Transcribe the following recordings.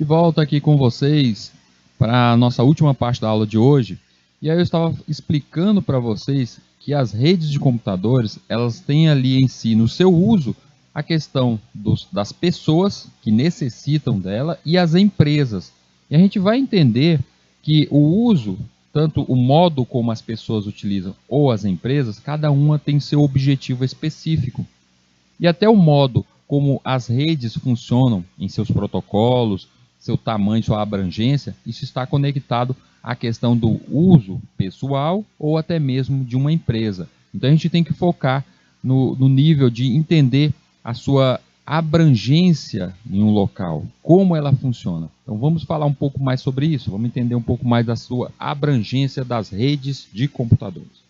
volta aqui com vocês para a nossa última parte da aula de hoje. E aí eu estava explicando para vocês que as redes de computadores, elas têm ali em si, no seu uso, a questão das pessoas que necessitam dela e as empresas. E a gente vai entender que o uso, tanto o modo como as pessoas utilizam ou as empresas, cada uma tem seu objetivo específico. E até o modo como as redes funcionam em seus protocolos, seu tamanho, sua abrangência, isso está conectado à questão do uso pessoal ou até mesmo de uma empresa. Então a gente tem que focar no nível de entender a sua abrangência em um local, como ela funciona. Então vamos falar um pouco mais sobre isso, vamos entender um pouco mais da sua abrangência das redes de computadores.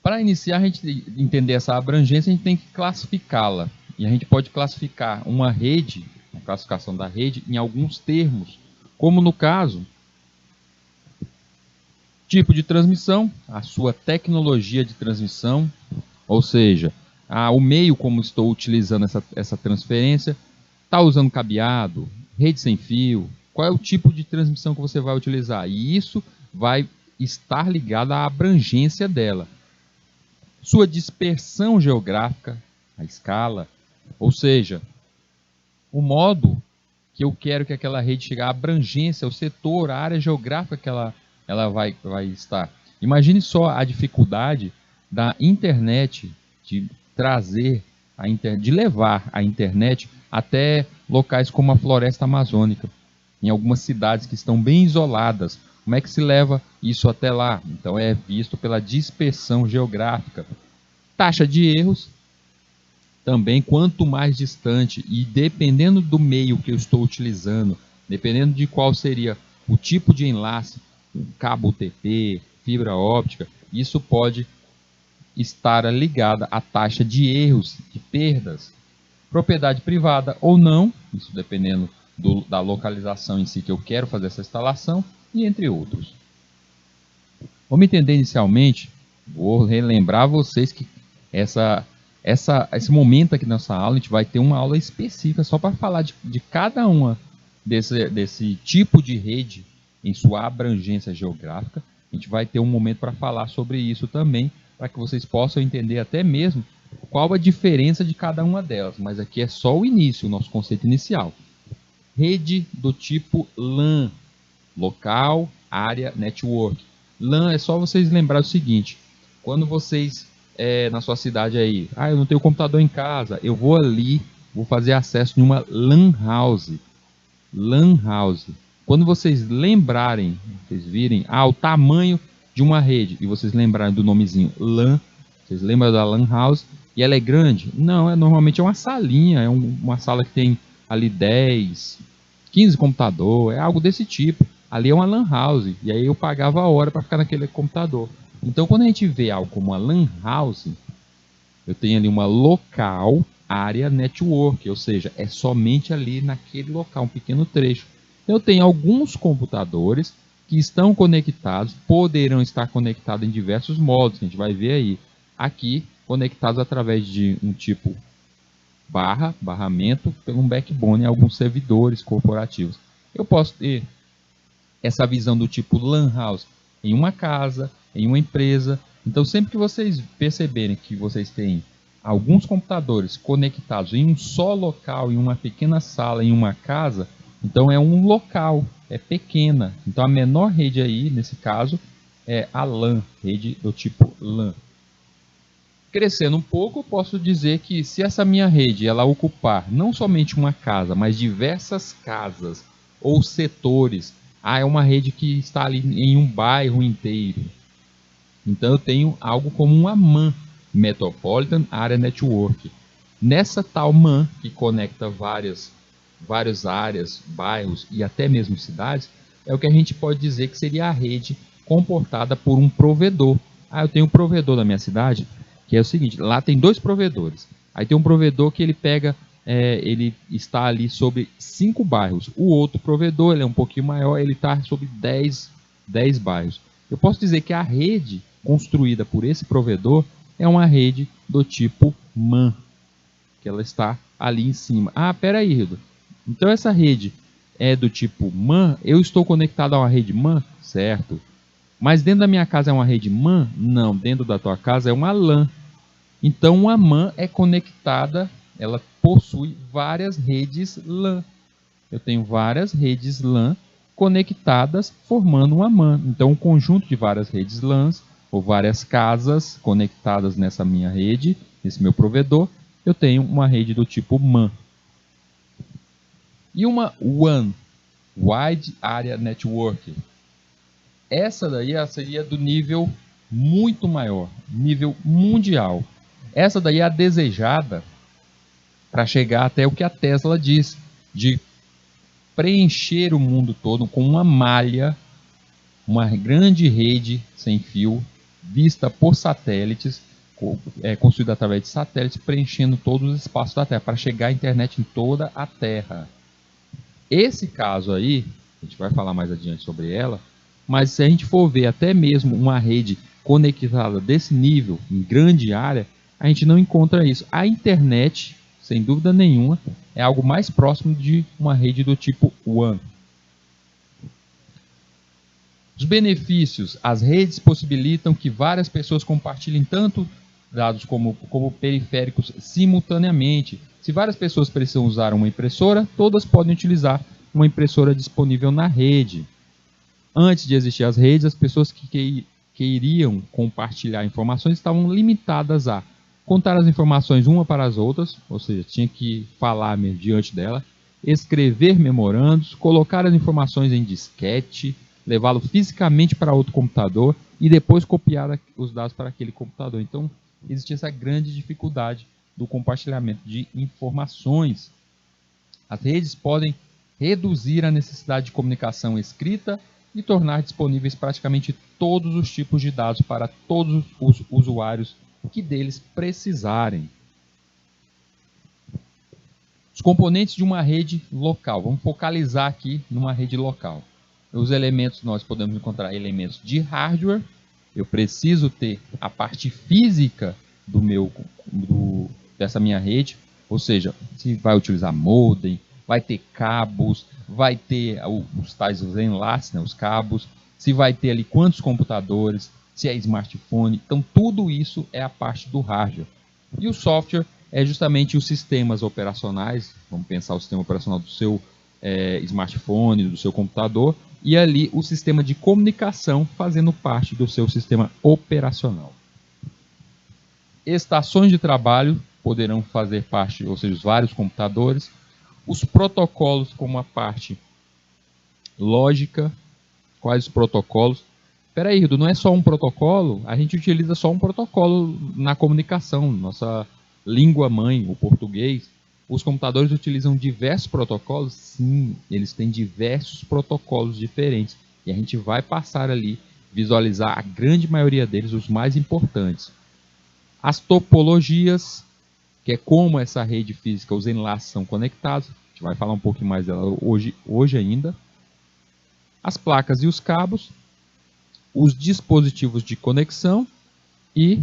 Para iniciar, a gente entender essa abrangência, a gente tem que classificá-la. E a gente pode classificar uma rede, a classificação da rede, em alguns termos, como no caso, tipo de transmissão, a sua tecnologia de transmissão, ou seja, o meio como estou utilizando essa transferência, está usando cabeado, rede sem fio, qual é o tipo de transmissão que você vai utilizar. E isso vai estar ligado à abrangência dela. Sua dispersão geográfica, a escala, ou seja, o modo que eu quero que aquela rede chegue, a abrangência, o setor, a área geográfica que ela vai estar. Imagine só a dificuldade da internet de trazer, de levar a internet até locais como a floresta amazônica, em algumas cidades que estão bem isoladas. Como é que se leva isso até lá? Então é visto pela dispersão geográfica. Taxa de erros, também quanto mais distante e dependendo do meio que eu estou utilizando, dependendo de qual seria o tipo de enlace, cabo UTP, fibra óptica, isso pode estar ligada à taxa de erros, de perdas. Propriedade privada ou não, isso dependendo da localização em si que eu quero fazer essa instalação, e entre outros. Vamos entender inicialmente, vou relembrar vocês que esse momento aqui nessa aula, a gente vai ter uma aula específica só para falar de cada uma desse tipo de rede em sua abrangência geográfica. A gente vai ter um momento para falar sobre isso também, para que vocês possam entender até mesmo qual a diferença de cada uma delas. Mas aqui é só o início, o nosso conceito inicial. Rede do tipo LAN, Local Area Network. LAN é só vocês lembrarem o seguinte, quando vocês na sua cidade aí, eu não tenho computador em casa, eu vou ali, vou fazer acesso em uma LAN house. LAN house. Quando vocês lembrarem, vocês virem, o tamanho de uma rede, e vocês lembrarem do nomezinho LAN, vocês lembram da LAN house, e ela é grande? Não, normalmente é uma salinha, é uma sala que tem ali 10, 15 computadores, é algo desse tipo. Ali é uma LAN house, e aí eu pagava a hora para ficar naquele computador. Então, quando a gente vê algo como uma LAN house, eu tenho ali uma local area network, ou seja, é somente ali naquele local, um pequeno trecho. Eu tenho alguns computadores que estão conectados, poderão estar conectados em diversos modos, que a gente vai ver aí. Aqui, conectados através de um tipo barramento, pelo um backbone em alguns servidores corporativos. Eu posso ter essa visão do tipo LAN house em uma casa, em uma empresa. Então, sempre que vocês perceberem que vocês têm alguns computadores conectados em um só local, em uma pequena sala, em uma casa, então é um local, é pequena. Então, a menor rede aí, nesse caso, é a LAN, rede do tipo LAN. Crescendo um pouco, eu posso dizer que se essa minha rede ela ocupar não somente uma casa, mas diversas casas ou setores, é uma rede que está ali em um bairro inteiro. Então eu tenho algo como uma MAN, Metropolitan Area Network. Nessa tal MAN, que conecta várias áreas, bairros e até mesmo cidades, é o que a gente pode dizer que seria a rede comportada por um provedor. Eu tenho um provedor na minha cidade, que é o seguinte, lá tem 2 provedores. Aí tem um provedor que ele pega, ele está ali sobre 5 bairros. O outro provedor, ele é um pouquinho maior, ele está sobre 10 bairros. Eu posso dizer que a rede construída por esse provedor é uma rede do tipo MAN, que ela está ali em cima. Ah, peraí, Hildo. Então essa rede é do tipo MAN, eu estou conectado a uma rede MAN? Certo. Mas dentro da minha casa é uma rede MAN? Não, dentro da tua casa é uma LAN. Então uma MAN é conectada, ela possui várias redes LAN. Eu tenho várias redes LAN conectadas formando uma MAN. Então um conjunto de várias redes LANs ou várias casas conectadas nessa minha rede, nesse meu provedor, eu tenho uma rede do tipo MAN. E uma WAN, Wide Area Network. Essa daí seria do nível muito maior, nível mundial. Essa daí é a desejada para chegar até o que a Tesla diz, de preencher o mundo todo com uma malha, uma grande rede sem fio, vista por satélites, construída através de satélites, preenchendo todos os espaços da Terra, para chegar a internet em toda a Terra. Esse caso aí, a gente vai falar mais adiante sobre ela, mas se a gente for ver até mesmo uma rede conectada desse nível, em grande área, a gente não encontra isso. A internet, sem dúvida nenhuma, é algo mais próximo de uma rede do tipo WAN. Os benefícios: as redes possibilitam que várias pessoas compartilhem tanto dados como periféricos simultaneamente. Se várias pessoas precisam usar uma impressora, todas podem utilizar uma impressora disponível na rede. Antes de existir as redes, as pessoas que iriam compartilhar informações estavam limitadas a contar as informações uma para as outras, ou seja, tinha que falar diante dela, escrever memorandos, colocar as informações em disquete, levá-lo fisicamente para outro computador e depois copiar os dados para aquele computador. Então, existia essa grande dificuldade do compartilhamento de informações. As redes podem reduzir a necessidade de comunicação escrita e tornar disponíveis praticamente todos os tipos de dados para todos os usuários que deles precisarem. Os componentes de uma rede local. Vamos focalizar aqui numa rede local. Os elementos, nós podemos encontrar elementos de hardware. Eu preciso ter a parte física dessa minha rede, ou seja, se vai utilizar modem, vai ter cabos, vai ter os tais enlaces, os cabos, se vai ter ali quantos computadores, se é smartphone. Então tudo isso é a parte do hardware. E o software é justamente os sistemas operacionais. Vamos pensar o sistema operacional do seu smartphone, do seu computador, e ali o sistema de comunicação fazendo parte do seu sistema operacional. Estações de trabalho poderão fazer parte, ou seja, os vários computadores. Os protocolos como a parte lógica. Quais os protocolos? Espera aí, Hildo, não é só um protocolo? A gente utiliza só um protocolo na comunicação, nossa língua mãe, o português. Os computadores utilizam diversos protocolos? Sim, eles têm diversos protocolos diferentes. E a gente vai passar ali, visualizar a grande maioria deles, os mais importantes. As topologias, que é como essa rede física, os enlaces são conectados. A gente vai falar um pouquinho mais dela hoje ainda. As placas e os cabos, os dispositivos de conexão e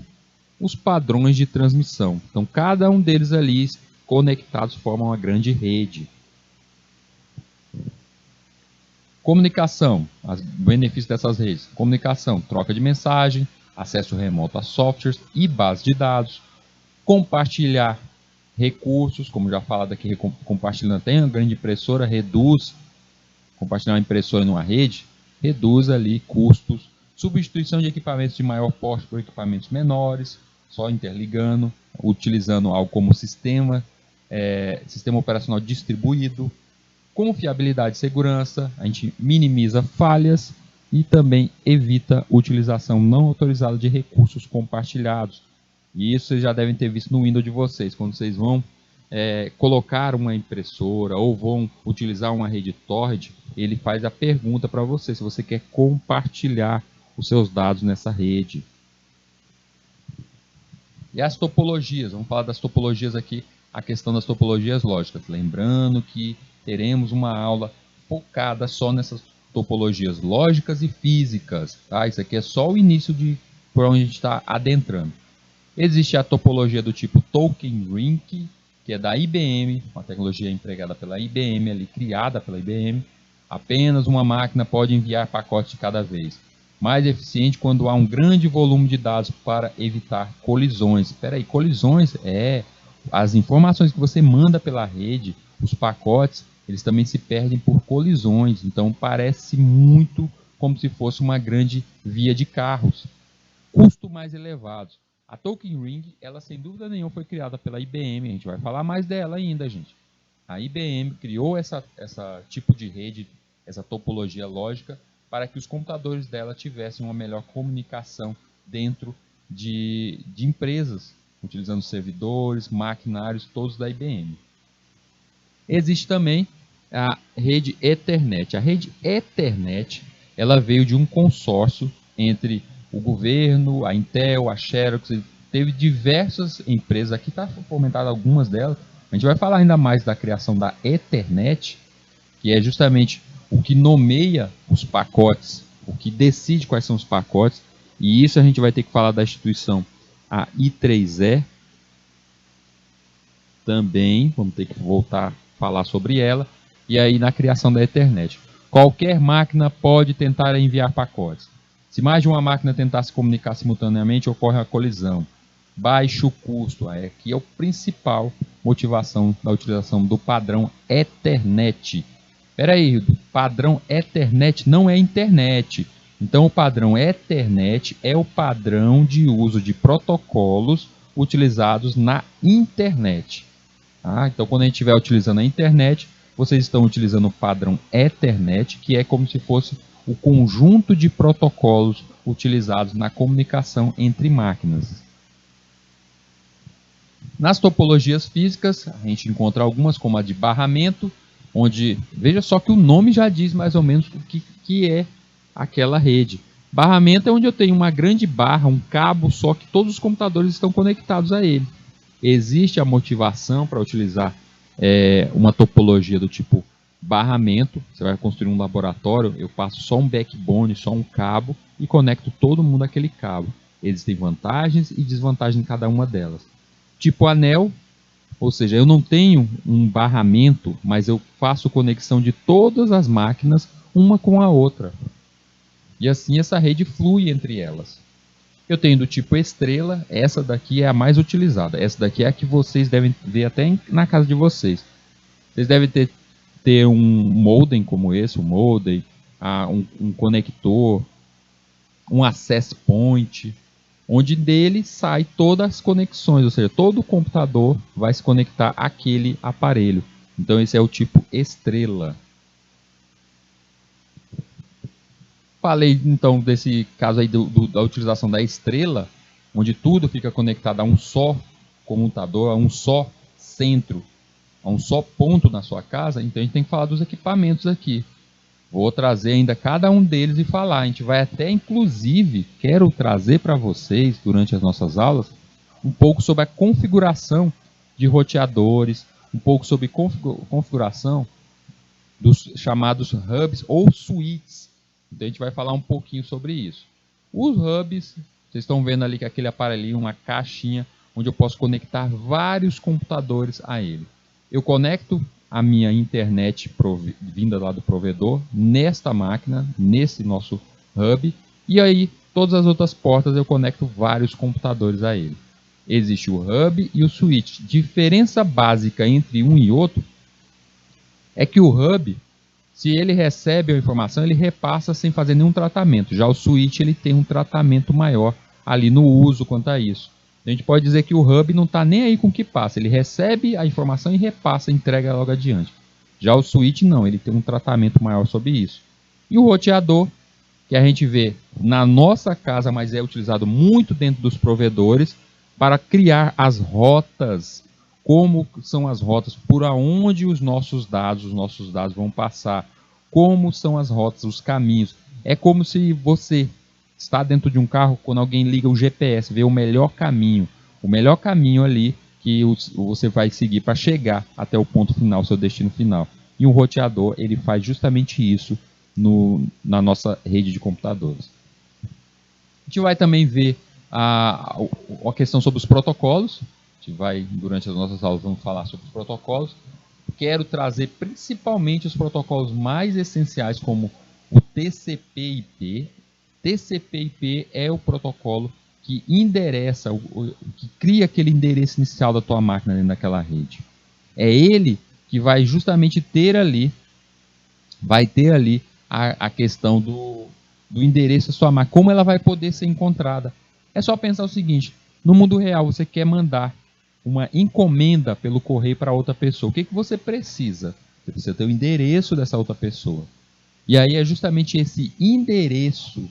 os padrões de transmissão. Então, cada um deles ali conectados formam uma grande rede. Comunicação, os benefícios dessas redes. Comunicação, troca de mensagem, acesso remoto a softwares e bases de dados, compartilhar recursos, como já falado aqui, compartilhando até uma grande impressora, compartilhar uma impressora numa rede, reduz ali custos, substituição de equipamentos de maior porte por equipamentos menores, só interligando, utilizando algo como sistema operacional distribuído, confiabilidade e segurança, a gente minimiza falhas e também evita a utilização não autorizada de recursos compartilhados. E isso vocês já devem ter visto no Windows de vocês, quando vocês vão colocar uma impressora ou vão utilizar uma rede torrent, ele faz a pergunta para você se você quer compartilhar os seus dados nessa rede. E as topologias, vamos falar das topologias aqui, a questão das topologias lógicas. Lembrando que teremos uma aula focada só nessas topologias lógicas e físicas. Tá? Isso aqui é só o início de por onde a gente está adentrando. Existe a topologia do tipo token ring, que é da IBM, uma tecnologia empregada pela IBM, ali, criada pela IBM. Apenas uma máquina pode enviar pacotes de cada vez. Mais eficiente quando há um grande volume de dados para evitar colisões. Espera aí, colisões é as informações que você manda pela rede, os pacotes, eles também se perdem por colisões. Então parece muito como se fosse uma grande via de carros. Custo mais elevados. A Token Ring, ela sem dúvida nenhuma foi criada pela IBM. A gente vai falar mais dela ainda, gente. A IBM criou essa tipo de rede, essa topologia lógica, para que os computadores dela tivessem uma melhor comunicação dentro de empresas, utilizando servidores, maquinários, todos da IBM. Existe também a rede Ethernet. A rede Ethernet, ela veio de um consórcio entre o governo, a Intel, a Xerox, teve diversas empresas, aqui está fomentado algumas delas. A gente vai falar ainda mais da criação da Ethernet, que é justamente o que nomeia os pacotes, o que decide quais são os pacotes, e isso a gente vai ter que falar da instituição, a I3E, também, vamos ter que voltar a falar sobre ela, e aí na criação da Ethernet. Qualquer máquina pode tentar enviar pacotes. Se mais de uma máquina tentar se comunicar simultaneamente, ocorre uma colisão. Baixo custo, aqui é a principal motivação da utilização do padrão Ethernet. Espera aí, o padrão Ethernet não é internet. Então o padrão Ethernet é o padrão de uso de protocolos utilizados na internet. Então quando a gente estiver utilizando a internet, vocês estão utilizando o padrão Ethernet, que é como se fosse o conjunto de protocolos utilizados na comunicação entre máquinas. Nas topologias físicas, a gente encontra algumas, como a de barramento, onde, veja só que o nome já diz mais ou menos o que é aquela rede. Barramento é onde eu tenho uma grande barra, um cabo, só que todos os computadores estão conectados a ele. Existe a motivação para utilizar uma topologia do tipo barramento. Você vai construir um laboratório, eu passo só um backbone, só um cabo e conecto todo mundo àquele cabo. Existem vantagens e desvantagens em cada uma delas. Tipo anel, ou seja, eu não tenho um barramento, mas eu faço conexão de todas as máquinas uma com a outra. E assim essa rede flui entre elas. Eu tenho do tipo estrela, essa daqui é a mais utilizada. Essa daqui é a que vocês devem ver até na casa de vocês. Vocês devem ter um modem como esse, um modem, um conector, um access point, onde dele sai todas as conexões, ou seja, todo o computador vai se conectar àquele aparelho. Então esse é o tipo estrela. Falei então desse caso aí da utilização da estrela, onde tudo fica conectado a um só computador, a um só centro, a um só ponto na sua casa. Então a gente tem que falar dos equipamentos aqui. Vou trazer ainda cada um deles e falar. A gente vai até, inclusive, quero trazer para vocês, durante as nossas aulas, um pouco sobre a configuração de roteadores, um pouco sobre configuração dos chamados hubs ou switches. Então a gente vai falar um pouquinho sobre isso. Os hubs, vocês estão vendo ali que aquele aparelhinho, uma caixinha, onde eu posso conectar vários computadores a ele. Eu conecto a minha internet vinda lá do provedor nesta máquina, nesse nosso hub, e aí todas as outras portas eu conecto vários computadores a ele. Existe o hub e o switch. Diferença básica entre um e outro é que o hub, se ele recebe a informação, ele repassa sem fazer nenhum tratamento. Já o switch ele tem um tratamento maior ali no uso quanto a isso. A gente pode dizer que o hub não está nem aí com o que passa. Ele recebe a informação e repassa, entrega logo adiante. Já o switch não, ele tem um tratamento maior sobre isso. E o roteador, que a gente vê na nossa casa, mas é utilizado muito dentro dos provedores, para criar as rotas. Como são as rotas, por onde os nossos dados vão passar, como são as rotas, os caminhos. É como se você está dentro de um carro, quando alguém liga o GPS, vê o melhor caminho ali que você vai seguir para chegar até o ponto final, seu destino final. E o roteador, ele faz justamente isso na nossa rede de computadores. A gente vai também ver a questão sobre os protocolos. gente vai, durante as nossas aulas, vamos falar sobre os protocolos. Quero trazer principalmente os protocolos mais essenciais, como o TCP/IP. TCP/IP é o protocolo que endereça, que cria aquele endereço inicial da tua máquina dentro daquela rede. É ele que vai justamente ter ali, a questão do endereço da sua máquina, como ela vai poder ser encontrada. É só pensar o seguinte: no mundo real você quer mandar uma encomenda pelo correio para outra pessoa. O que você precisa? Você precisa ter o endereço dessa outra pessoa. E aí é justamente esse endereço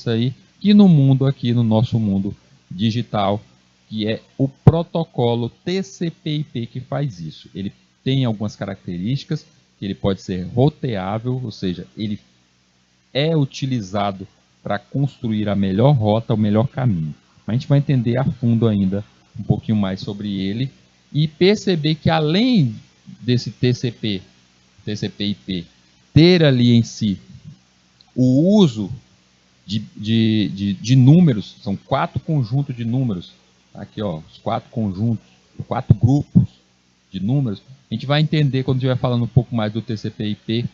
aí, que no mundo aqui, no nosso mundo digital, que é o protocolo TCP/IP que faz isso. Ele tem algumas características, que ele pode ser roteável, ou seja, ele é utilizado para construir a melhor rota, o melhor caminho. A gente vai entender a fundo ainda um pouquinho mais sobre ele e perceber que além desse TCP/IP ter ali em si o uso de números, são 4 conjuntos de números, aqui ó, os 4 conjuntos, 4 grupos de números, a gente vai entender quando estiver falando um pouco mais do TCP/IP,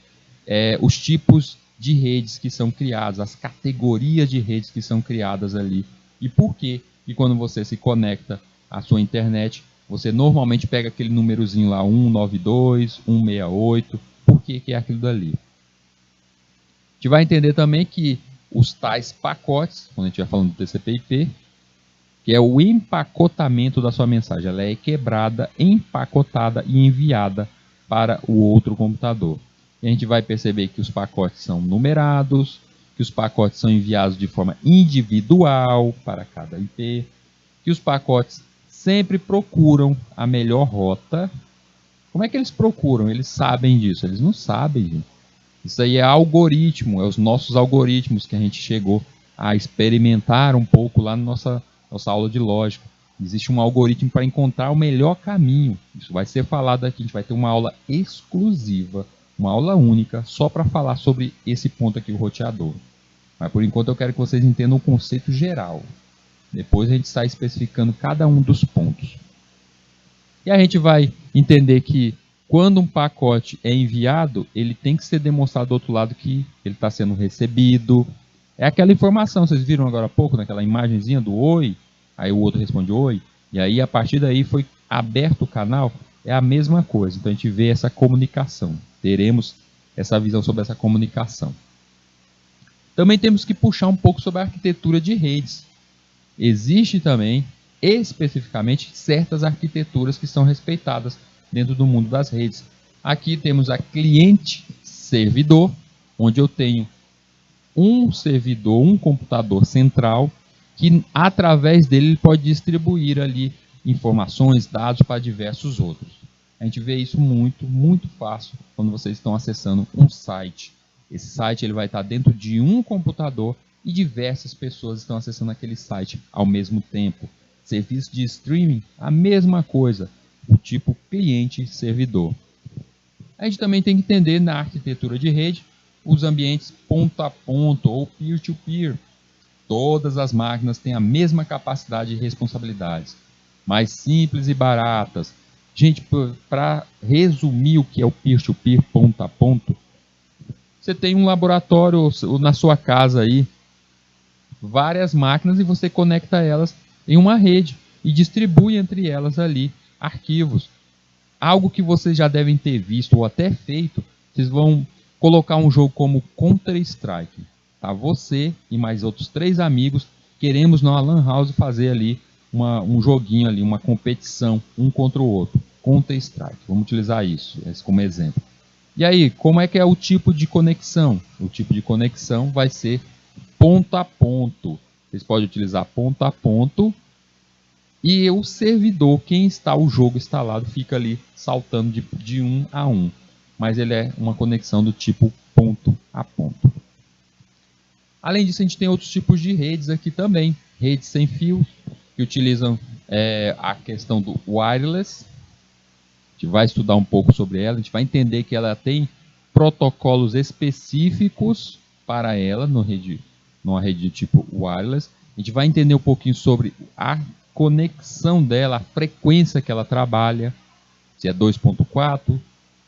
os tipos de redes que são criadas, as categorias de redes que são criadas ali, e por que quando você se conecta à sua internet, você normalmente pega aquele númerozinho lá, 192, 168, por que é aquilo dali? A gente vai entender também que os tais pacotes, quando a gente estiver falando do TCP/IP, que é o empacotamento da sua mensagem, ela é quebrada, empacotada e enviada para o outro computador. E a gente vai perceber que os pacotes são numerados, que os pacotes são enviados de forma individual para cada IP, que os pacotes sempre procuram a melhor rota. Como é que eles procuram? Eles sabem disso? Eles não sabem, gente. Isso aí é algoritmo, é os nossos algoritmos que a gente chegou a experimentar um pouco lá na nossa aula de lógica. Existe um algoritmo para encontrar o melhor caminho. Isso vai ser falado aqui, a gente vai ter uma aula exclusiva, uma aula única, só para falar sobre esse ponto aqui, o roteador. Mas por enquanto eu quero que vocês entendam o conceito geral. Depois a gente sai especificando cada um dos pontos. E a gente vai entender que quando um pacote é enviado, ele tem que ser demonstrado do outro lado que ele está sendo recebido. É aquela informação, vocês viram agora há pouco, naquela imagenzinha do oi, aí o outro responde oi, e aí a partir daí foi aberto o canal, é a mesma coisa. Então a gente vê essa comunicação, teremos essa visão sobre essa comunicação. Também temos que puxar um pouco sobre a arquitetura de redes. Existe também, especificamente, certas arquiteturas que são respeitadas dentro do mundo das redes. Aqui temos a cliente-servidor, onde eu tenho um servidor, um computador central, que através dele ele pode distribuir ali informações, dados para diversos outros. A gente vê isso muito fácil quando vocês estão acessando um site. Esse site ele vai estar dentro de um computador e diversas pessoas estão acessando aquele site ao mesmo tempo. Serviço de streaming, a mesma coisa, o tipo cliente-servidor. A gente também tem que entender na arquitetura de rede os ambientes ponto a ponto ou peer-to-peer. Todas as máquinas têm a mesma capacidade e responsabilidades, mais simples e baratas. Gente, para resumir o que é o peer-to-peer, ponto a ponto, você tem um laboratório na sua casa aí, várias máquinas e você conecta elas em uma rede e distribui entre elas ali arquivos. Algo que vocês já devem ter visto ou até feito, vocês vão colocar um jogo como Counter-Strike. Tá? Você e mais outros 3 amigos queremos na Lan House fazer ali um joguinho ali, uma competição um contra o outro. Counter-Strike, vamos utilizar isso como exemplo. E aí, como é que é o tipo de conexão? O tipo de conexão vai ser ponto a ponto. Vocês podem utilizar ponto a ponto e o servidor, quem está o jogo instalado, fica ali saltando de um a um. Mas ele é uma conexão do tipo ponto a ponto. Além disso, a gente tem outros tipos de redes aqui também. Redes sem fio, que utilizam a questão do wireless. A gente vai estudar um pouco sobre ela, a gente vai entender que ela tem protocolos específicos para ela, numa rede de tipo wireless. A gente vai entender um pouquinho sobre conexão dela, a frequência que ela trabalha, se é 2.4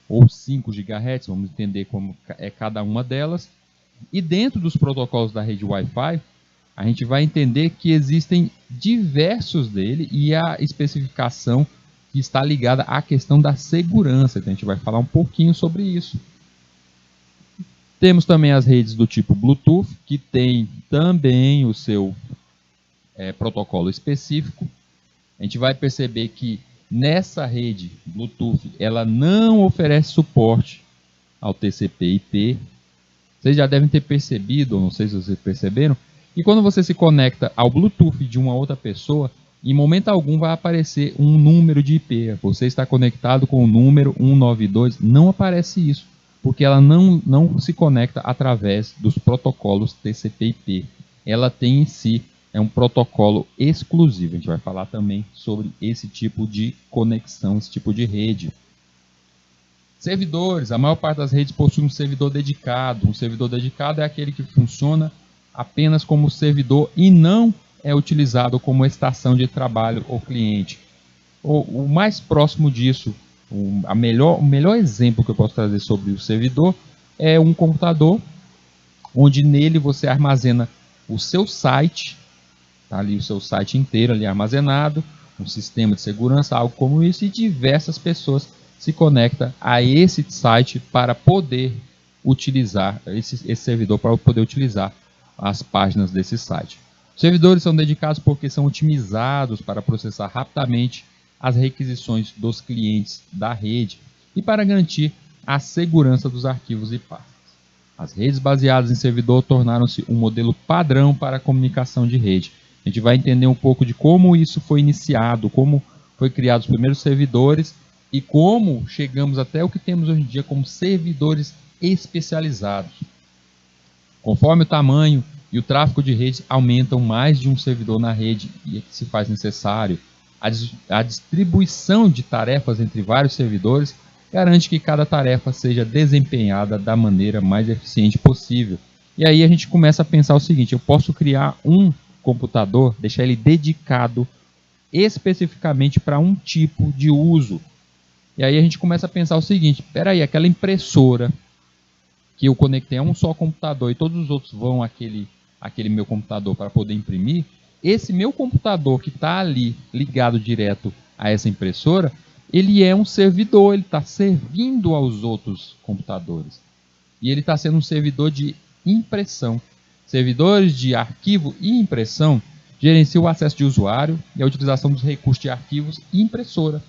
ou 5 GHz, vamos entender como é cada uma delas. E dentro dos protocolos da rede Wi-Fi, a gente vai entender que existem diversos dele e a especificação que está ligada à questão da segurança. Então a gente vai falar um pouquinho sobre isso. Temos também as redes do tipo Bluetooth, que tem também o seu protocolo específico. A gente vai perceber que nessa rede Bluetooth, ela não oferece suporte ao TCP/IP. Vocês já devem ter percebido, ou não sei se vocês perceberam, que quando você se conecta ao Bluetooth de uma outra pessoa, em momento algum vai aparecer um número de IP. Você está conectado com o número 192, não aparece isso, porque ela não se conecta através dos protocolos TCP/IP. Ela tem em si um protocolo exclusivo. A gente vai falar também sobre esse tipo de conexão, esse tipo de rede. Servidores, a maior parte das redes possui um servidor dedicado. Um servidor dedicado é aquele que funciona apenas como servidor e não é utilizado como estação de trabalho ou cliente. O mais próximo disso, o melhor exemplo que eu posso trazer sobre o servidor é um computador, onde nele você armazena o seu site, tá ali o seu site inteiro ali armazenado, um sistema de segurança, algo como isso, e diversas pessoas se conectam a esse site para poder utilizar esse servidor, para poder utilizar as páginas desse site. Os servidores são dedicados porque são otimizados para processar rapidamente as requisições dos clientes da rede e para garantir a segurança dos arquivos e pastas. As redes baseadas em servidor tornaram-se um modelo padrão para a comunicação de rede. A gente vai entender um pouco de como isso foi iniciado, como foi criado os primeiros servidores e como chegamos até o que temos hoje em dia como servidores especializados. Conforme o tamanho e o tráfego de rede aumentam, mais de um servidor na rede e se faz necessário. A distribuição de tarefas entre vários servidores garante que cada tarefa seja desempenhada da maneira mais eficiente possível. E aí a gente começa a pensar o seguinte: eu posso criar um computador, deixar ele dedicado especificamente para um tipo de uso. E aí a gente começa a pensar o seguinte: espera aí, aquela impressora que eu conectei a um só computador e todos os outros vão àquele meu computador para poder imprimir, esse meu computador que está ali ligado direto a essa impressora, ele é um servidor, ele está servindo aos outros computadores. E ele está sendo um servidor de impressão. Servidores de arquivo e impressão gerenciam o acesso de usuário e a utilização dos recursos de arquivos e impressora.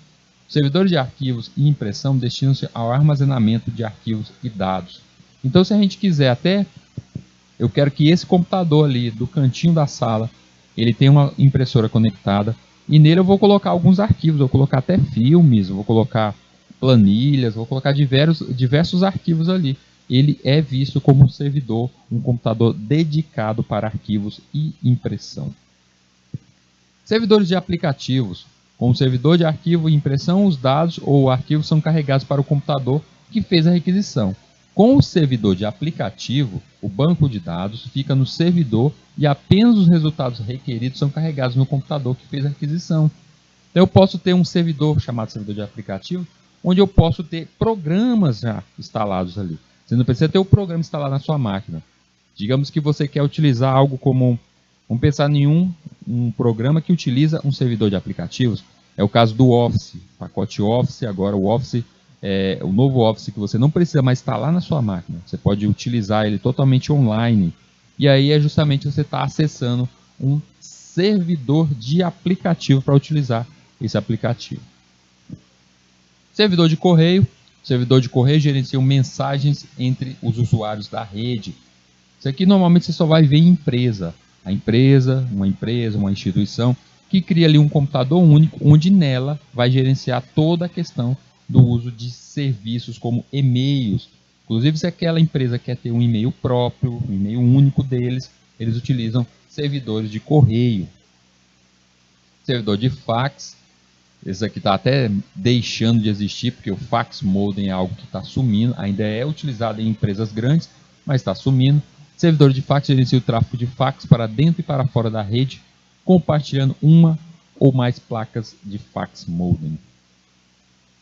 Os servidores de arquivos e impressão destinam-se ao armazenamento de arquivos e dados. Então, se a gente quiser até, eu quero que esse computador ali do cantinho da sala, ele tenha uma impressora conectada e nele eu vou colocar alguns arquivos, eu vou colocar até filmes, eu vou colocar planilhas, vou colocar diversos arquivos ali. Ele é visto como um servidor, um computador dedicado para arquivos e impressão. Servidores de aplicativos. Com o servidor de arquivo e impressão, os dados ou arquivos são carregados para o computador que fez a requisição. Com o servidor de aplicativo, o banco de dados fica no servidor e apenas os resultados requeridos são carregados no computador que fez a requisição. Então eu posso ter um servidor chamado servidor de aplicativo, onde eu posso ter programas já instalados ali. Você não precisa ter o programa instalado na sua máquina. Digamos que você quer utilizar algo como, vamos pensar em um programa que utiliza um servidor de aplicativos. É o caso do Office, pacote Office, agora o Office, o novo Office que você não precisa mais instalar na sua máquina. Você pode utilizar ele totalmente online. E aí é justamente você estar acessando um servidor de aplicativo para utilizar esse aplicativo. Servidor de correio. Servidor de correio gerencia mensagens entre os usuários da rede. Isso aqui normalmente você só vai ver em empresa. Uma instituição que cria ali um computador único, onde nela vai gerenciar toda a questão do uso de serviços como e-mails. Inclusive, se aquela empresa quer ter um e-mail próprio, um e-mail único deles, eles utilizam servidores de correio. Servidor de fax. Esse aqui está até deixando de existir, porque o fax modem é algo que está sumindo. Ainda é utilizado em empresas grandes, mas está sumindo. Servidor de fax gerencia o tráfego de fax para dentro e para fora da rede, compartilhando uma ou mais placas de fax modem.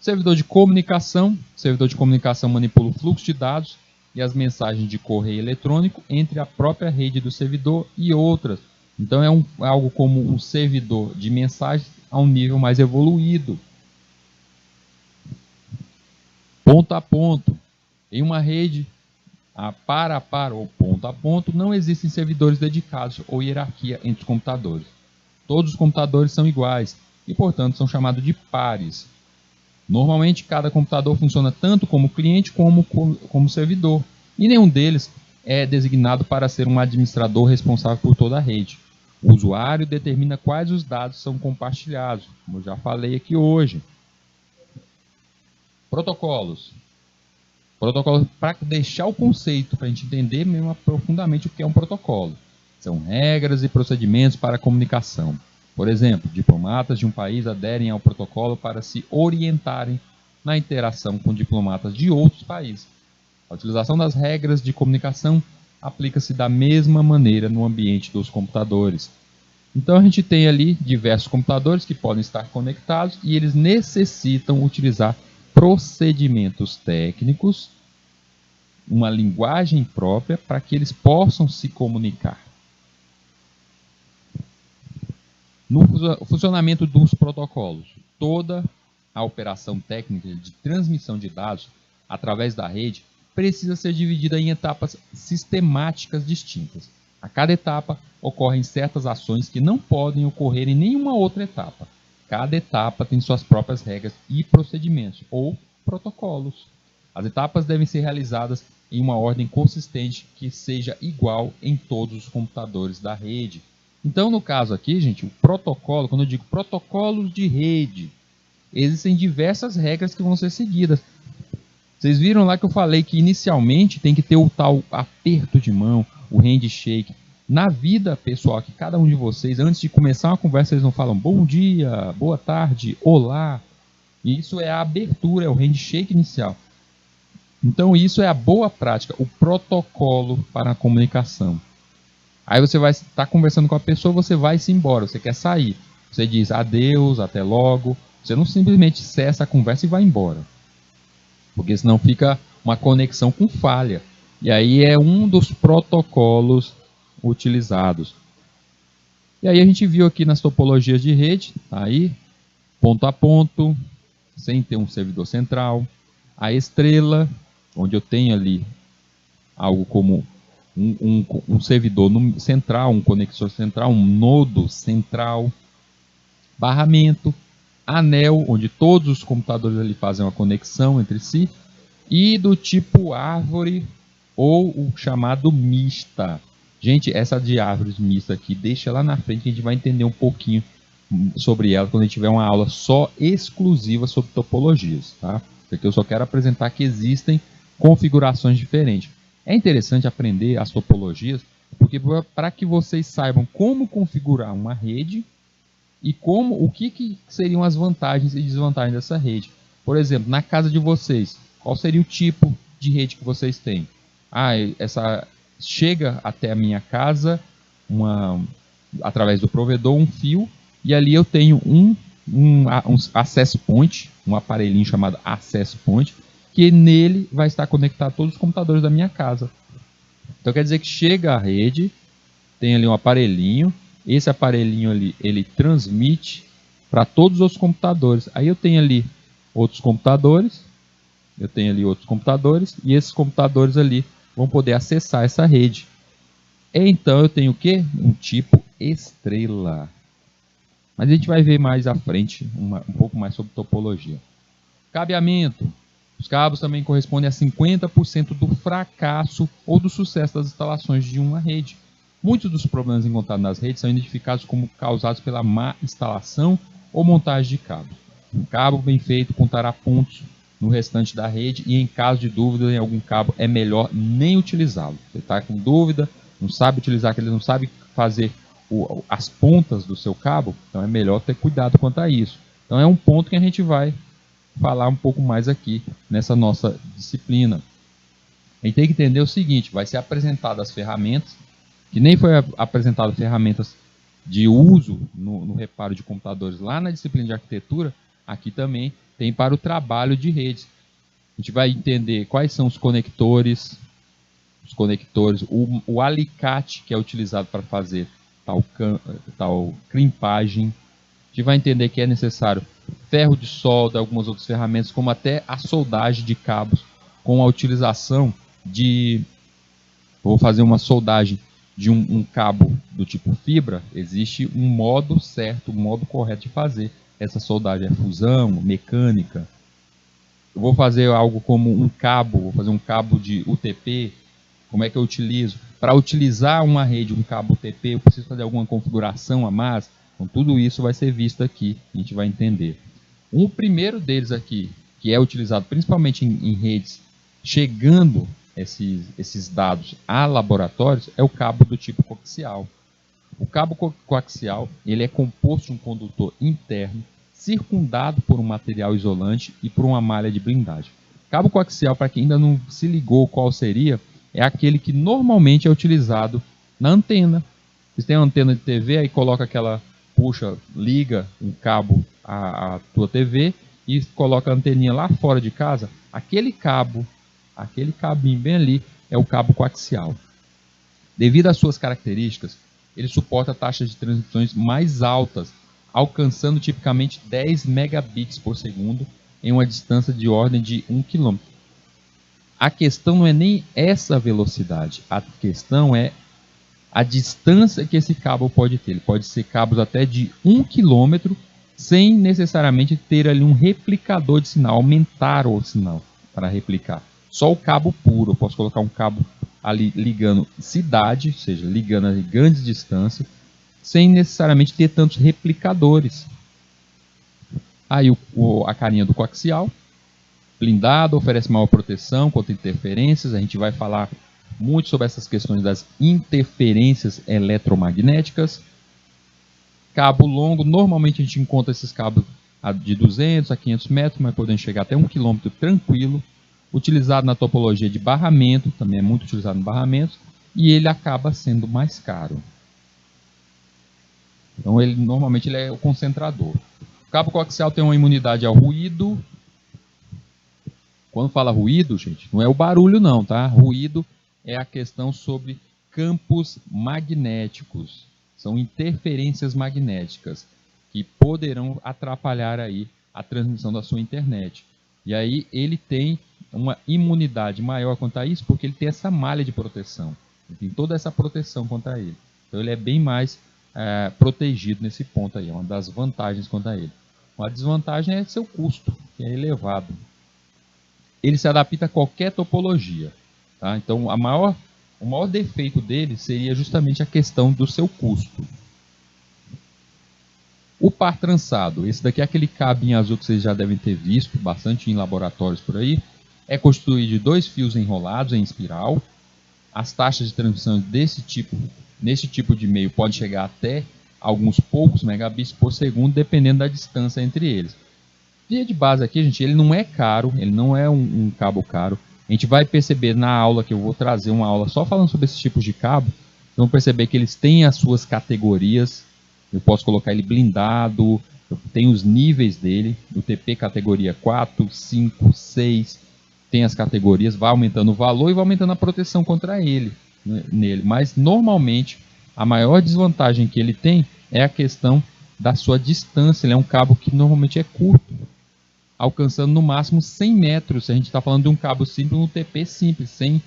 Servidor de comunicação. Servidor de comunicação manipula o fluxo de dados e as mensagens de correio eletrônico entre a própria rede do servidor e outras. Então é algo como um servidor de mensagens a um nível mais evoluído. Ponto a ponto. Em uma rede para a par ou ponto a ponto, não existem servidores dedicados ou hierarquia entre os computadores. Todos os computadores são iguais e, portanto, são chamados de pares. Normalmente, cada computador funciona tanto como cliente como servidor, e nenhum deles é designado para ser um administrador responsável por toda a rede. O usuário determina quais os dados são compartilhados, como eu já falei aqui hoje. Protocolos. Protocolo, para deixar o conceito, para a gente entender mesmo profundamente o que é um protocolo. São regras e procedimentos para a comunicação. Por exemplo, diplomatas de um país aderem ao protocolo para se orientarem na interação com diplomatas de outros países. A utilização das regras de comunicação aplica-se da mesma maneira no ambiente dos computadores. Então a gente tem ali diversos computadores que podem estar conectados e eles necessitam utilizar procedimentos técnicos, uma linguagem própria para que eles possam se comunicar. No funcionamento dos protocolos, toda a operação técnica de transmissão de dados através da rede precisa ser dividida em etapas sistemáticas distintas. A cada etapa ocorrem certas ações que não podem ocorrer em nenhuma outra etapa. Cada etapa tem suas próprias regras e procedimentos, ou protocolos. As etapas devem ser realizadas em uma ordem consistente que seja igual em todos os computadores da rede. Então, no caso aqui, gente, o protocolo, quando eu digo protocolos de rede, existem diversas regras que vão ser seguidas. Vocês viram lá que eu falei que inicialmente tem que ter o tal aperto de mão, o handshake. Na vida pessoal, que cada um de vocês, antes de começar uma conversa, eles não falam bom dia, boa tarde, olá. Isso é a abertura, é o handshake inicial. Então isso é a boa prática, o protocolo para a comunicação. Aí você vai estar conversando com a pessoa, você vai se embora, você quer sair. Você diz adeus, até logo. Você não simplesmente cessa a conversa e vai embora. Porque senão fica uma conexão com falha. E aí é um dos protocolos utilizados. E aí a gente viu aqui nas topologias de rede, aí, ponto a ponto, sem ter um servidor central. A estrela, onde eu tenho ali algo como um servidor central, um conexor central, um nodo central, barramento, anel, onde todos os computadores ali fazem uma conexão entre si, e do tipo árvore ou o chamado mista. Gente, essa de árvores mista aqui, deixa lá na frente que a gente vai entender um pouquinho sobre ela quando a gente tiver uma aula só exclusiva sobre topologias, tá? Porque eu só quero apresentar que existem configurações diferentes. É interessante aprender as topologias, porque para que vocês saibam como configurar uma rede e o que seriam as vantagens e desvantagens dessa rede. Por exemplo, na casa de vocês, qual seria o tipo de rede que vocês têm? Essa chega até a minha casa através do provedor um fio e ali eu tenho um access point, um aparelhinho chamado access point, que nele vai estar conectado todos os computadores da minha casa. Então quer dizer que chega a rede, tem ali um aparelhinho, esse aparelhinho ali, ele transmite para todos os computadores. Aí eu tenho ali outros computadores, e esses computadores ali vão poder acessar essa rede. Então eu tenho o quê? Um tipo estrela. Mas a gente vai ver mais à frente um pouco mais sobre topologia. Cabeamento. Os cabos também correspondem a 50% do fracasso ou do sucesso das instalações de uma rede. Muitos dos problemas encontrados nas redes são identificados como causados pela má instalação ou montagem de cabos. Um cabo bem feito contará pontos no restante da rede e, em caso de dúvida em algum cabo, é melhor nem utilizá-lo. Você está com dúvida, não sabe utilizar, que ele não sabe fazer as pontas do seu cabo, então é melhor ter cuidado quanto a isso. Então é um ponto que a gente vai falar um pouco mais aqui nessa nossa disciplina. A gente tem que entender o seguinte, vai ser apresentado as ferramentas, que nem foi apresentado ferramentas de uso no reparo de computadores lá na disciplina de arquitetura, aqui também tem para o trabalho de redes. A gente vai entender quais são os conectores, o alicate que é utilizado para fazer tal crimpagem. A gente vai entender que é necessário ferro de solda, algumas outras ferramentas, como até a soldagem de cabos com a utilização de... Vou fazer uma soldagem de um cabo do tipo fibra, existe um modo certo, um modo correto de fazer. Essa soldagem é fusão, mecânica. Eu vou fazer algo como um cabo, vou fazer um cabo de UTP. Como é que eu utilizo? Para utilizar uma rede, um cabo UTP, eu preciso fazer alguma configuração a mais. Então, tudo isso vai ser visto aqui, a gente vai entender. O primeiro deles aqui, que é utilizado principalmente em redes, chegando esses dados a laboratórios, é o cabo do tipo coaxial. O cabo coaxial ele é composto de um condutor interno, circundado por um material isolante e por uma malha de blindagem. Cabo coaxial, para quem ainda não se ligou qual seria, é aquele que normalmente é utilizado na antena. Você tem uma antena de TV, aí coloca aquela, liga um cabo à tua TV e coloca a anteninha lá fora de casa. Aquele cabinho bem ali, é o cabo coaxial. Devido às suas características, ele suporta taxas de transmissões mais altas, alcançando tipicamente 10 megabits por segundo em uma distância de ordem de 1 km. A questão não é nem essa velocidade, a questão é a distância que esse cabo pode ter. Ele pode ser cabos até de 1 km sem necessariamente ter ali um replicador de sinal, aumentar o sinal para replicar. Só o cabo puro, eu posso colocar um cabo ali ligando cidade, ou seja, ligando a grandes distâncias, sem necessariamente ter tantos replicadores. Aí a carinha do coaxial, blindado, oferece maior proteção contra interferências. A gente vai falar muito sobre essas questões das interferências eletromagnéticas. Cabo longo, normalmente a gente encontra esses cabos de 200 a 500 metros, mas podem chegar até 1 km tranquilo. Utilizado na topologia de barramento, também é muito utilizado em barramentos, e ele acaba sendo mais caro. Então, normalmente ele é o concentrador. O cabo coaxial tem uma imunidade ao ruído. Quando fala ruído, gente, não é o barulho não, tá? Ruído é a questão sobre campos magnéticos. São interferências magnéticas que poderão atrapalhar aí a transmissão da sua internet. E aí ele tem uma imunidade maior contra isso, porque ele tem essa malha de proteção. Ele tem toda essa proteção contra ele. Então ele é bem mais protegido nesse ponto aí. É uma das vantagens contra ele. Uma desvantagem é seu custo, que é elevado. Ele se adapta a qualquer topologia. Tá? Então o maior defeito dele seria justamente a questão do seu custo. O par trançado, esse daqui é aquele cabinho azul que vocês já devem ter visto bastante em laboratórios por aí. É constituído de 2 fios enrolados em espiral. As taxas de transmissão nesse tipo de meio podem chegar até alguns poucos megabits por segundo, dependendo da distância entre eles. Via de base aqui, gente, ele não é caro, ele não é um cabo caro. A gente vai perceber na aula, que eu vou trazer uma aula só falando sobre esses tipos de cabo, vão perceber que eles têm as suas categorias. Eu posso colocar ele blindado, eu tenho os níveis dele, o TP categoria 4, 5, 6, tem as categorias, vai aumentando o valor e vai aumentando a proteção contra ele, nele. Mas normalmente a maior desvantagem que ele tem é a questão da sua distância. Ele é um cabo que normalmente é curto, alcançando no máximo 100 metros. A gente está falando de um cabo simples, um TP simples, sem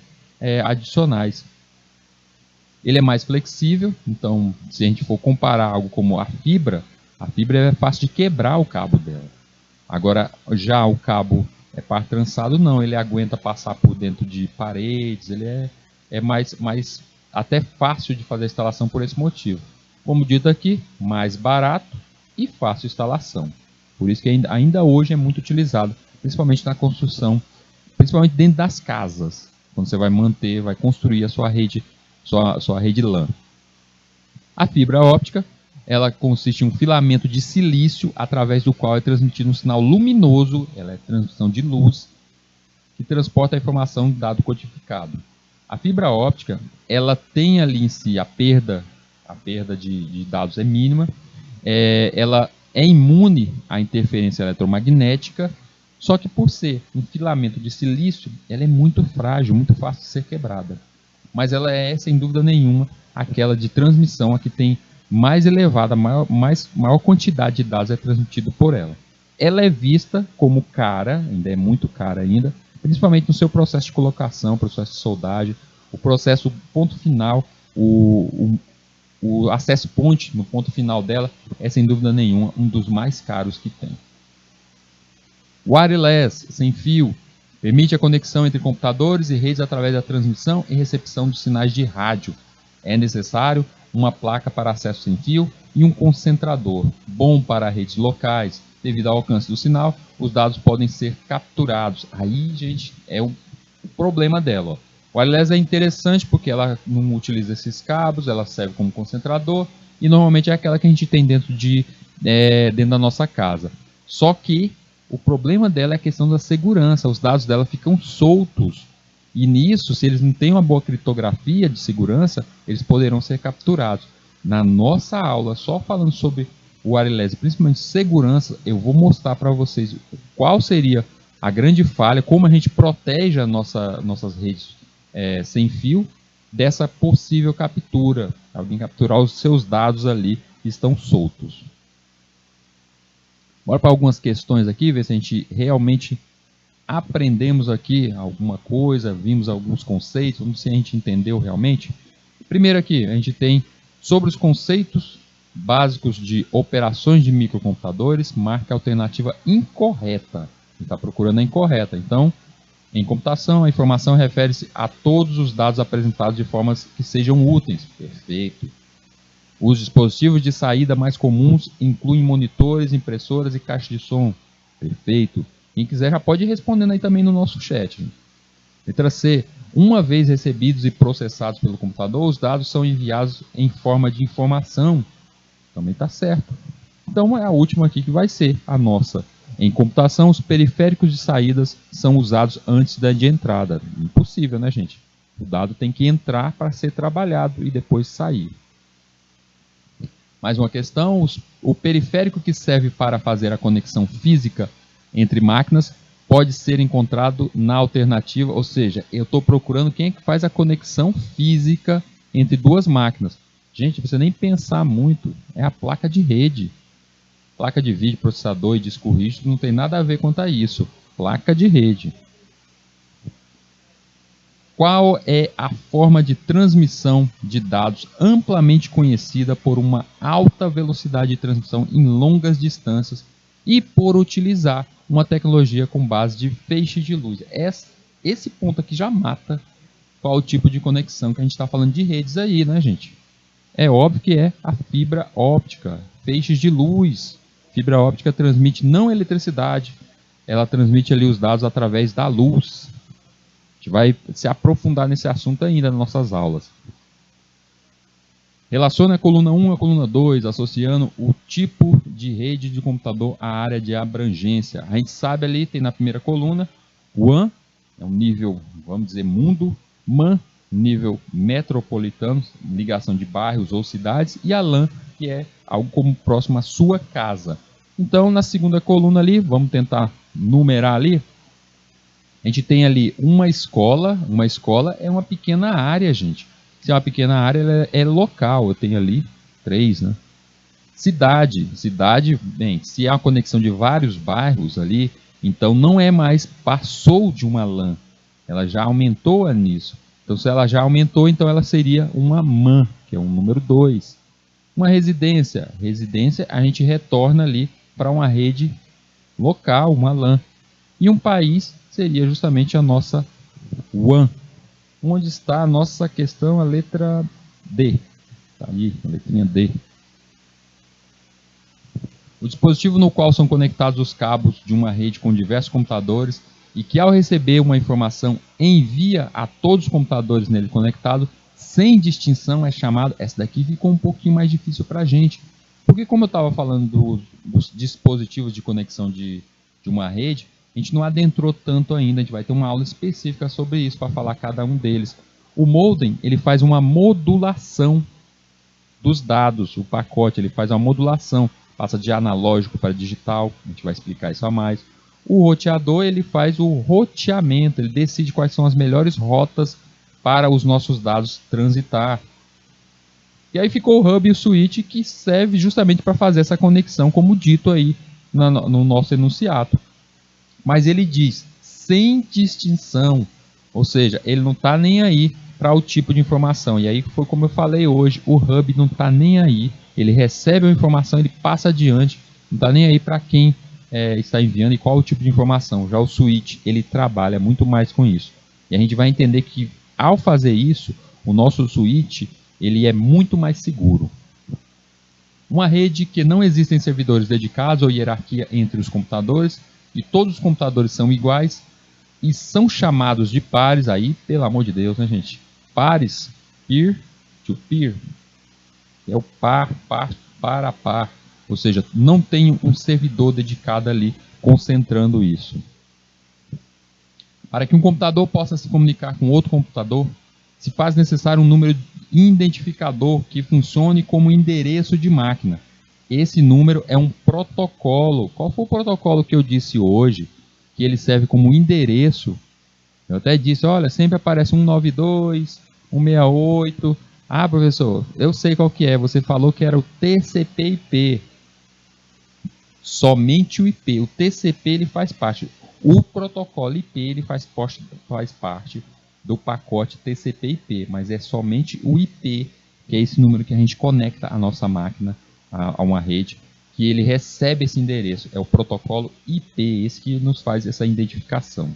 adicionais. Ele é mais flexível, então se a gente for comparar algo como a fibra é fácil de quebrar o cabo dela. Agora, já o cabo par trançado, não, ele aguenta passar por dentro de paredes, ele é mais até fácil de fazer a instalação por esse motivo. Como dito aqui, mais barato e fácil instalação. Por isso que ainda hoje é muito utilizado, principalmente na construção, principalmente dentro das casas, quando você vai construir a sua rede LAN. A fibra óptica, ela consiste em um filamento de silício através do qual é transmitido um sinal luminoso, ela é transmissão de luz, que transporta a informação do dado codificado. A fibra óptica, ela tem ali em si a perda a perda de dados é mínima. Ela é imune à interferência eletromagnética, só que por ser um filamento de silício, ela é muito frágil, muito fácil de ser quebrada. Mas ela é, sem dúvida nenhuma, aquela de transmissão a que tem mais elevada, maior quantidade de dados é transmitido por ela. Ela é vista como cara, ainda é muito cara ainda, principalmente no seu processo de colocação, processo de soldagem, o processo ponto final, o access point no ponto final dela é sem dúvida nenhuma um dos mais caros que tem. Wireless, sem fio, permite a conexão entre computadores e redes através da transmissão e recepção dos sinais de rádio. É necessário uma placa para acesso sem fio e um concentrador, bom para redes locais. Devido ao alcance do sinal, os dados podem ser capturados. Aí, gente, é o problema dela. Ó. O wireless é interessante porque ela não utiliza esses cabos, ela serve como concentrador e normalmente é aquela que a gente tem dentro da nossa casa. Só que o problema dela é a questão da segurança, os dados dela ficam soltos. E nisso, se eles não têm uma boa criptografia de segurança, eles poderão ser capturados. Na nossa aula, só falando sobre o wireless, principalmente segurança, eu vou mostrar para vocês qual seria a grande falha, como a gente protege nossas redes sem fio dessa possível captura, alguém capturar os seus dados ali que estão soltos. Bora para algumas questões aqui, ver se a gente realmente aprendemos aqui alguma coisa, vimos alguns conceitos, vamos ver se a gente entendeu realmente. Primeiro aqui, a gente tem sobre os conceitos básicos de operações de microcomputadores, marca a alternativa incorreta. Está procurando a incorreta. Então, em computação, a informação refere-se a todos os dados apresentados de formas que sejam úteis. Perfeito. Os dispositivos de saída mais comuns incluem monitores, impressoras e caixas de som. Perfeito. Quem quiser já pode ir respondendo aí também no nosso chat. Letra C. Uma vez recebidos e processados pelo computador, os dados são enviados em forma de informação. Também está certo. Então é a última aqui que vai ser a nossa. Em computação, os periféricos de saídas são usados antes da de entrada. Impossível, né, gente? O dado tem que entrar para ser trabalhado e depois sair. Mais uma questão, o periférico que serve para fazer a conexão física entre máquinas pode ser encontrado na alternativa, ou seja, eu estou procurando quem é que faz a conexão física entre duas máquinas. Gente, não precisa nem pensar muito, é a placa de rede. Placa de vídeo, processador e disco rígido não tem nada a ver quanto a isso. Placa de rede. Qual é a forma de transmissão de dados amplamente conhecida por uma alta velocidade de transmissão em longas distâncias e por utilizar uma tecnologia com base de feixe de luz? Esse ponto aqui já mata qual o tipo de conexão que a gente está falando de redes aí, né, gente? É óbvio que é a fibra óptica, feixes de luz. Fibra óptica transmite não eletricidade, ela transmite ali os dados através da luz. A gente vai se aprofundar nesse assunto ainda nas nossas aulas. Relaciona a coluna 1 à coluna 2, associando o tipo de rede de computador à área de abrangência. A gente sabe ali, tem na primeira coluna, WAN, é um nível, vamos dizer, mundo, MAN, nível metropolitano, ligação de bairros ou cidades, e a LAN, que é algo como próximo à sua casa. Então, na segunda coluna ali, vamos tentar numerar ali, a gente tem ali uma escola é uma pequena área, gente. Se é uma pequena área, ela é local, eu tenho ali 3, né? Cidade, bem, se há uma conexão de vários bairros ali, então não é mais, passou de uma LAN, ela já aumentou nisso. Então, se ela já aumentou, então ela seria uma MAN, que é um número 2. Uma residência a gente retorna ali para uma rede local, uma LAN. E um país seria justamente a nossa WAN. Onde está a nossa questão? A letra D. Está aí, a letrinha D. O dispositivo no qual são conectados os cabos de uma rede com diversos computadores e que, ao receber uma informação, envia a todos os computadores nele conectados, sem distinção, é chamado... Essa daqui ficou um pouquinho mais difícil para a gente. Porque, como eu estava falando dos dispositivos de conexão de uma rede, a gente não adentrou tanto ainda, a gente vai ter uma aula específica sobre isso, para falar cada um deles. O modem, ele faz uma modulação dos dados. O pacote ele faz uma modulação, passa de analógico para digital, a gente vai explicar isso a mais. O roteador ele faz o roteamento, ele decide quais são as melhores rotas para os nossos dados transitar. E aí ficou o hub e o switch, que serve justamente para fazer essa conexão, como dito aí no nosso enunciado. Mas ele diz, sem distinção, ou seja, ele não está nem aí para o tipo de informação. E aí foi como eu falei hoje, o hub não está nem aí, ele recebe a informação, ele passa adiante, não está nem aí para quem está enviando e qual o tipo de informação. Já o switch, ele trabalha muito mais com isso. E a gente vai entender que ao fazer isso, o nosso switch ele é muito mais seguro. Uma rede que não existem servidores dedicados ou hierarquia entre os computadores, e todos os computadores são iguais e são chamados de pares, aí, pelo amor de Deus, né, gente? Pares, peer-to-peer, é o par a par, ou seja, não tem um servidor dedicado ali concentrando isso. Para que um computador possa se comunicar com outro computador, se faz necessário um número identificador que funcione como endereço de máquina. Esse número é um protocolo. Qual foi o protocolo que eu disse hoje? Que ele serve como endereço. Eu até disse, olha, sempre aparece 192, 168. Ah, professor, eu sei qual que é. Você falou que era o TCP/IP. Somente o IP. O TCP ele faz parte. O protocolo IP ele faz parte do pacote TCP/IP, mas é somente o IP, que é esse número que a gente conecta a nossa máquina a uma rede, que ele recebe esse endereço. É o protocolo IP, esse que nos faz essa identificação.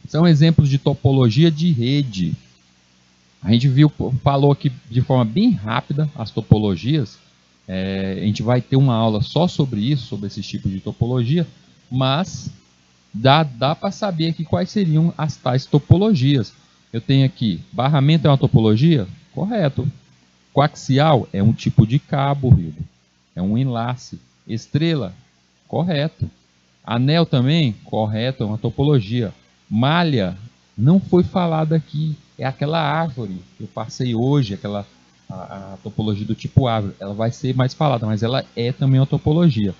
São exemplos de topologia de rede. A gente falou aqui de forma bem rápida as topologias. A gente vai ter uma aula só sobre isso, sobre esses tipos de topologia, mas dá para saber aqui quais seriam as tais topologias. Eu tenho aqui, barramento é uma topologia? Correto. Coaxial é um tipo de cabo, é um enlace. Estrela? Correto. Anel também? Correto, é uma topologia. Malha? Não foi falado aqui, é aquela árvore que eu passei hoje, a topologia do tipo árvore. Ela vai ser mais falada, mas ela é também uma topologia.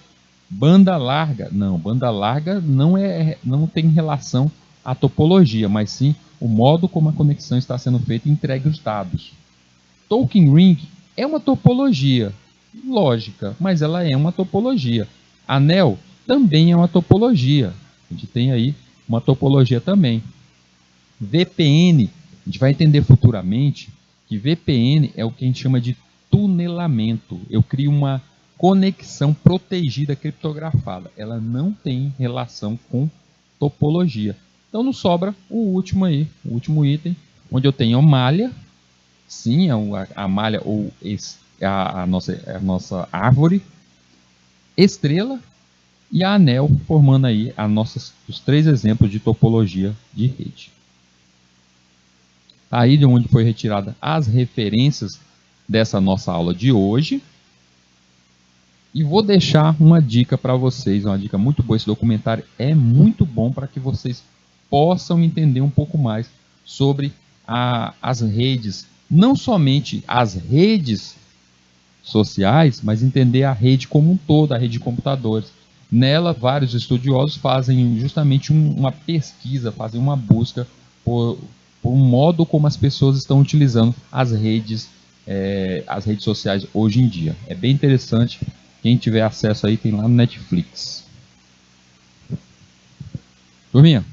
Banda larga? Não, banda larga não tem relação à topologia, mas sim o modo como a conexão está sendo feita e entrega os dados. Token ring é uma topologia lógica, mas ela é uma topologia. Anel também é uma topologia. A gente tem aí uma topologia também. VPN, a gente vai entender futuramente que VPN é o que a gente chama de tunelamento. Eu crio uma conexão protegida criptografada. Ela não tem relação com topologia. Então nos sobra o último aí, o último item, onde eu tenho a malha. Sim, a malha ou a nossa árvore, estrela e a anel, formando aí os 3 exemplos de topologia de rede. Aí de onde foi retirada as referências dessa nossa aula de hoje. E vou deixar uma dica para vocês, uma dica muito boa. Esse documentário é muito bom para que vocês possam entender um pouco mais sobre as redes, não somente as redes sociais, mas entender a rede como um todo, a rede de computadores. Nela, vários estudiosos fazem justamente uma pesquisa, fazem uma busca por um modo como as pessoas estão utilizando as redes sociais hoje em dia. É bem interessante. Quem tiver acesso aí, tem lá no Netflix. Turminha,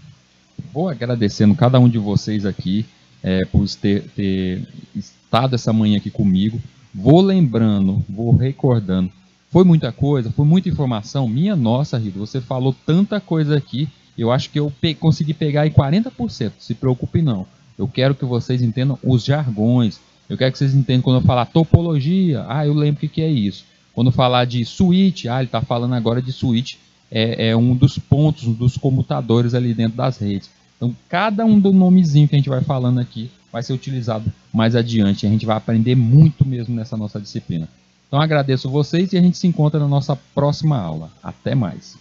vou agradecendo cada um de vocês aqui por ter estado essa manhã aqui comigo. Vou lembrando, vou recordando. Foi muita coisa, foi muita informação. Minha nossa, Rita, você falou tanta coisa aqui. Eu acho que eu consegui pegar aí 40%. Se preocupem não. Eu quero que vocês entendam os jargões. Eu quero que vocês entendam quando eu falar topologia. Eu lembro o que é isso. Quando falar de switch, ele está falando agora de switch. É um dos pontos, um dos comutadores ali dentro das redes. Então, cada um do nomezinho que a gente vai falando aqui vai ser utilizado mais adiante. A gente vai aprender muito mesmo nessa nossa disciplina. Então, agradeço vocês e a gente se encontra na nossa próxima aula. Até mais.